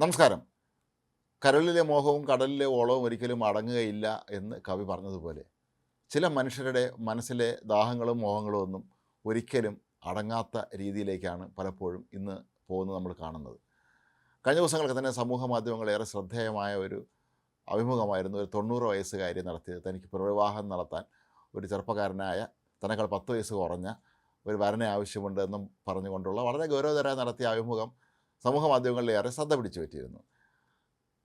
നമസ്കാരം. കരളിലെ മോഹവും കടലിലെ ഓളവും ഒരിക്കലും അടങ്ങുകയില്ല എന്ന് കവി പറഞ്ഞതുപോലെ ചില മനുഷ്യരുടെ മനസ്സിലെ ദാഹങ്ങളും മോഹങ്ങളും ഒന്നും ഒരിക്കലും അടങ്ങാത്ത രീതിയിലേക്കാണ് പലപ്പോഴും ഇന്ന് പോകുന്നത് നമ്മൾ കാണുന്നത്. കഴിഞ്ഞ ദിവസങ്ങൾക്ക് തന്നെ സമൂഹ മാധ്യമങ്ങൾ ഏറെ ശ്രദ്ധേയമായ ഒരു അഭിമുഖമായിരുന്നു. ഒരു 90 വയസ്സുകാരി നടത്തിയത്. തനിക്ക് പുനർവിവാഹം നടത്താൻ ഒരു ചെറുപ്പക്കാരനായ തന്നെക്കാൾ 10 വയസ്സ് കുറഞ്ഞ ഒരു വരനെ ആവശ്യമുണ്ട് എന്നും പറഞ്ഞുകൊണ്ടുള്ള വളരെ ഗൗരവതരമായി നടത്തിയ അഭിമുഖം സമൂഹ മാധ്യമങ്ങളിൽ ഏറെ ശ്രദ്ധ പിടിച്ചു പറ്റിയിരുന്നു.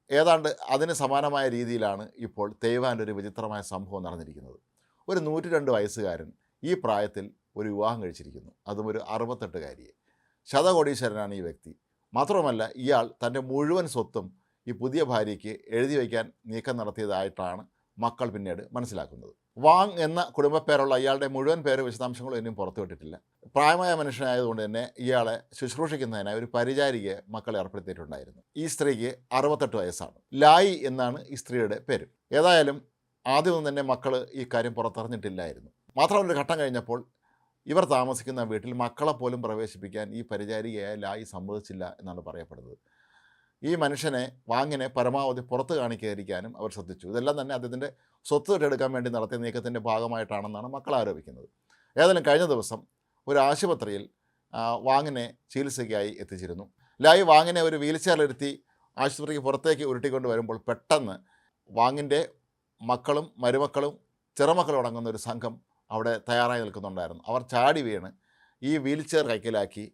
ഏതാണ്ട് അതിന് സമാനമായ രീതിയിലാണ് ഇപ്പോൾ തൈവാനിൽ ഒരു വിചിത്രമായ സംഭവം നടന്നിരിക്കുന്നത്. ഒരു 102 വയസ്സുകാരൻ ഈ പ്രായത്തിൽ ഒരു വിവാഹം കഴിച്ചിരിക്കുന്നു. അതും ഒരു 68കാരിയെ. ശതകോടീശ്വരനാണ് ഈ വ്യക്തി. മാത്രമല്ല, ഇയാൾ തൻ്റെ മുഴുവൻ സ്വത്തും ഈ പുതിയ ഭാര്യയ്ക്ക് എഴുതി വയ്ക്കാൻ നീക്കം നടത്തിയതായിട്ടാണ് മക്കൾ പിന്നീട് മനസ്സിലാക്കുന്നത്. വാങ് എന്ന കുടുംബപ്പേരുള്ള ഇയാളുടെ മുഴുവൻ പേര് വിശദാംശങ്ങളും ഇനിയും പുറത്തുവിട്ടിട്ടില്ല. പ്രായമായ മനുഷ്യനായതുകൊണ്ട് തന്നെ ഇയാളെ ശുശ്രൂഷിക്കുന്നതിനായി ഒരു പരിചാരികയെ മക്കളെ ഏർപ്പെടുത്തിയിട്ടുണ്ടായിരുന്നു. ഈ സ്ത്രീക്ക് 68 വയസ്സാണ്. ലായി എന്നാണ് ഈ സ്ത്രീയുടെ പേര്. ഏതായാലും ആദ്യമൊന്നും തന്നെ മക്കൾ ഈ കാര്യം പുറത്തറിഞ്ഞിട്ടില്ലായിരുന്നു. മാത്രമല്ല, ഒരു ഘട്ടം കഴിഞ്ഞപ്പോൾ ഇവർ താമസിക്കുന്ന വീട്ടിൽ മക്കളെപ്പോലും പ്രവേശിപ്പിക്കാൻ ഈ പരിചാരികയായ ലായി സമ്മതിച്ചില്ല എന്നാണ് പറയപ്പെടുന്നത്. ഈ മനുഷ്യനെ വാങ്ങിനെ പരമാവധി പുറത്ത് കാണിക്കാതിരിക്കാനും അവർ ശ്രദ്ധിച്ചു. ഇതെല്ലാം തന്നെ അദ്ദേഹത്തിൻ്റെ സ്വത്ത് വിട്ടെടുക്കാൻ വേണ്ടി നടത്തിയ നീക്കത്തിൻ്റെ ഭാഗമായിട്ടാണെന്നാണ് മക്കൾ ആരോപിക്കുന്നത്. ഏതായാലും കഴിഞ്ഞ ദിവസം ഒരു ആശുപത്രിയിൽ വാങ്ങിനെ ചികിത്സയ്ക്കായി എത്തിച്ചിരുന്നു. ലായി വാങ്ങിനെ ഒരു വീൽ ചെയറിലിരുത്തി ആശുപത്രിക്ക് പുറത്തേക്ക് ഉരുട്ടിക്കൊണ്ട് വരുമ്പോൾ പെട്ടെന്ന് വാങ്ങിൻ്റെ മക്കളും മരുമക്കളും ചെറുമക്കളും അടങ്ങുന്ന ഒരു സംഘം അവിടെ തയ്യാറായി നിൽക്കുന്നുണ്ടായിരുന്നു. അവർ ചാടി വീണ് ഈ വീൽ ചെയർ കൈക്കലാക്കി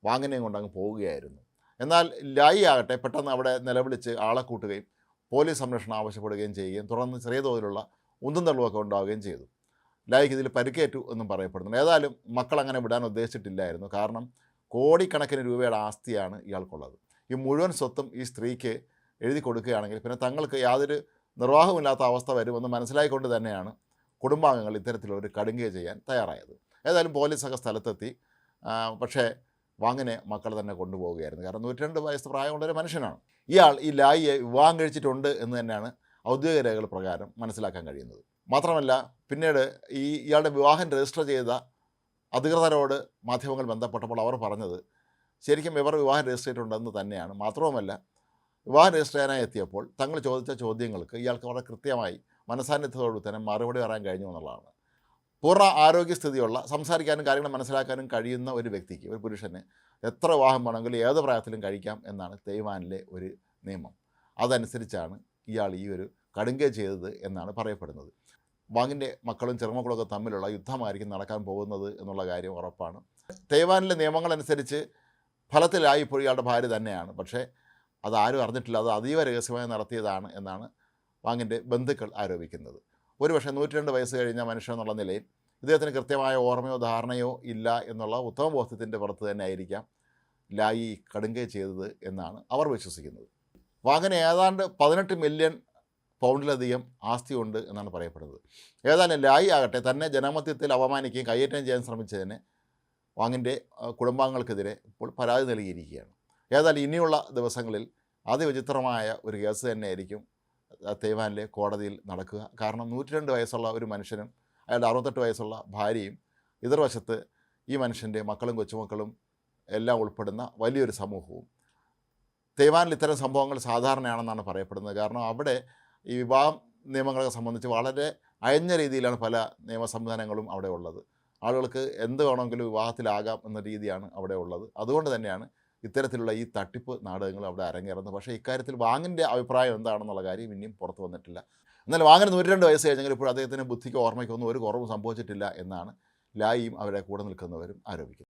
വാങ്ങിനെയും കൊണ്ടങ്ങ് പോവുകയായിരുന്നു. എന്നാൽ ലായി ആകട്ടെ പെട്ടെന്ന് അവിടെ നിലവിളിച്ച് ആളെ കൂട്ടുകയും പോലീസ് സംരക്ഷണം ആവശ്യപ്പെടുകയും ചെയ്യുകയും തുടർന്ന് ചെറിയ തോതിലുള്ള ഉന്തും തള്ളുമൊക്കെ ഉണ്ടാവുകയും ചെയ്തു. ലായിക്ക് ഇതിൽ പരിക്കേറ്റു എന്നും പറയപ്പെടുന്നു. ഏതായാലും മക്കൾ അങ്ങനെ വിടാൻ ഉദ്ദേശിച്ചിട്ടില്ലായിരുന്നു. കാരണം കോടിക്കണക്കിന് രൂപയുടെ ആസ്തിയാണ് ഇയാൾക്കുള്ളത്. ഈ മുഴുവൻ സ്വത്തും ഈ സ്ത്രീക്ക് എഴുതി കൊടുക്കുകയാണെങ്കിൽ പിന്നെ തങ്ങൾക്ക് യാതൊരു നിർവാഹമില്ലാത്ത അവസ്ഥ വരുമെന്ന് മനസ്സിലായിക്കൊണ്ട് തന്നെയാണ് കുടുംബാംഗങ്ങൾ ഇത്തരത്തിലൊരു കടുങ്കൈ ചെയ്യാൻ തയ്യാറായത്. ഏതായാലും പോലീസൊക്കെ സ്ഥലത്തെത്തി. പക്ഷേ വാങ്ങിനെ മക്കൾ തന്നെ കൊണ്ടുപോവുകയായിരുന്നു. കാരണം 102 വയസ്സ് പ്രായമുള്ളൊരു മനുഷ്യനാണ്. ഇയാൾ ഈ ലായിയെ വിവാഹം കഴിച്ചിട്ടുണ്ട് എന്ന് തന്നെയാണ് ഔദ്യോഗിക രേഖകൾ പ്രകാരം മനസ്സിലാക്കാൻ കഴിയുന്നത്. മാത്രമല്ല, പിന്നീട് ഇയാളുടെ വിവാഹം രജിസ്റ്റർ ചെയ്ത അധികൃതരോട് മാധ്യമങ്ങൾ ബന്ധപ്പെട്ടപ്പോൾ അവർ പറഞ്ഞത് ശരിക്കും ഇവർ വിവാഹം രജിസ്റ്റർ ചെയ്തിട്ടുണ്ടെന്ന് തന്നെയാണ്. മാത്രവുമല്ല, വിവാഹം രജിസ്റ്റർ ചെയ്യാനായി എത്തിയപ്പോൾ തങ്ങൾ ചോദിച്ച ചോദ്യങ്ങൾക്ക് ഇയാൾക്ക് വളരെ കൃത്യമായി മനസാന്നിധ്യത്തോട് തന്നെ മറുപടി പറയാൻ കഴിഞ്ഞു എന്നുള്ളതാണ്. പൂർണ്ണ ആരോഗ്യസ്ഥിതിയുള്ള, സംസാരിക്കാനും കാര്യങ്ങൾ മനസ്സിലാക്കാനും കഴിയുന്ന ഒരു വ്യക്തിക്ക്, ഒരു പുരുഷന് എത്ര വിവാഹം വേണമെങ്കിലും ഏത് പ്രായത്തിലും കഴിക്കാം എന്നാണ് തൈവാനിലെ ഒരു നിയമം. അതനുസരിച്ചാണ് ഇയാൾ ഈ ഒരു കടുങ്കൈ ചെയ്തത് എന്നാണ് പറയപ്പെടുന്നത്. വാങ്ങിൻ്റെ മക്കളും ചെറുമക്കളൊക്കെ തമ്മിലുള്ള യുദ്ധമായിരിക്കും നടക്കാൻ പോകുന്നത് എന്നുള്ള കാര്യം ഉറപ്പാണ്. തൈവാനിലെ നിയമങ്ങളനുസരിച്ച് ഫലത്തിലായി ഇപ്പോൾ ഇയാളുടെ ഭാര്യ തന്നെയാണ്. പക്ഷേ അതാരും അറിഞ്ഞിട്ടില്ല. അത് അതീവ രഹസ്യമായി നടത്തിയതാണ് എന്നാണ് വാങ്ങിൻ്റെ ബന്ധുക്കൾ ആരോപിക്കുന്നത്. ഒരുപക്ഷെ 102 വയസ്സ് കഴിഞ്ഞ മനുഷ്യൻ എന്നുള്ള നിലയിൽ ഇദ്ദേഹത്തിന് കൃത്യമായ ഓർമ്മയോ ധാരണയോ ഇല്ല എന്നുള്ള ഉത്തമബോധത്തിൻ്റെ പുറത്ത് തന്നെ ആയിരിക്കാം ലായി കടുങ്കൈ ചെയ്തത് എന്നാണ് അവർ വിശ്വസിക്കുന്നത്. വാങ്ങിന് ഏതാണ്ട് 18 മില്യൺ പൗണ്ടിലധികം ആസ്തിയുണ്ട് എന്നാണ് പറയപ്പെടുന്നത്. ഏതായാലും ലായി ആകട്ടെ തന്നെ ജനമധ്യത്തിൽ അപമാനിക്കുകയും കയ്യേറ്റം ചെയ്യാൻ ശ്രമിച്ചതിന് വാങ്ങിൻ്റെ കുടുംബാംഗങ്ങൾക്കെതിരെ ഇപ്പോൾ പരാതി നൽകിയിരിക്കുകയാണ്. ഏതായാലും ഇനിയുള്ള ദിവസങ്ങളിൽ അതിവിചിത്രമായ ഒരു കേസ് തന്നെയായിരിക്കും തൈവാനിലെ കോടതിയിൽ നടക്കുക. കാരണം 102 വയസ്സുള്ള ഒരു മനുഷ്യനും അയാളുടെ 68 വയസ്സുള്ള ഭാര്യയും എതിർവശത്ത് ഈ മനുഷ്യൻ്റെ മക്കളും കൊച്ചുമക്കളും എല്ലാം ഉൾപ്പെടുന്ന വലിയൊരു സമൂഹവും. തൈവാനിൽ ഇത്തരം സംഭവങ്ങൾ സാധാരണയാണെന്നാണ് പറയപ്പെടുന്നത്. കാരണം അവിടെ ഈ വിവാഹ നിയമങ്ങളെ സംബന്ധിച്ച് വളരെ അയഞ്ഞ രീതിയിലാണ് പല നിയമ സംവിധാനങ്ങളും അവിടെ ഉള്ളത്. ആളുകൾക്ക് എന്ത് വേണമെങ്കിലും വിവാഹത്തിലാകാം എന്ന രീതിയാണ് അവിടെ ഉള്ളത്. അതുകൊണ്ട് തന്നെയാണ് ഇത്തരത്തിലുള്ള ഈ തട്ടിപ്പ് നാടകങ്ങൾ അവിടെ അരങ്ങേറുന്നത്. പക്ഷേ ഇക്കാര്യത്തിൽ വാങ്ങിൻ്റെ അഭിപ്രായം എന്താണെന്നുള്ള കാര്യം ഇനിയും പുറത്തു വന്നിട്ടില്ല. എന്നാൽ വാങ്ങിന് 102 വയസ്സ് കഴിഞ്ഞെങ്കിൽ ഇപ്പോൾ അദ്ദേഹത്തിന് ബുദ്ധിക്കോ ഓർമ്മയ്ക്കോ ഒന്നും ഒരു കുറവും സംഭവിച്ചിട്ടില്ല എന്നാണ് ലായിയും അവരെ കൂടെ നിൽക്കുന്നവരും ആരോപിക്കുന്നത്.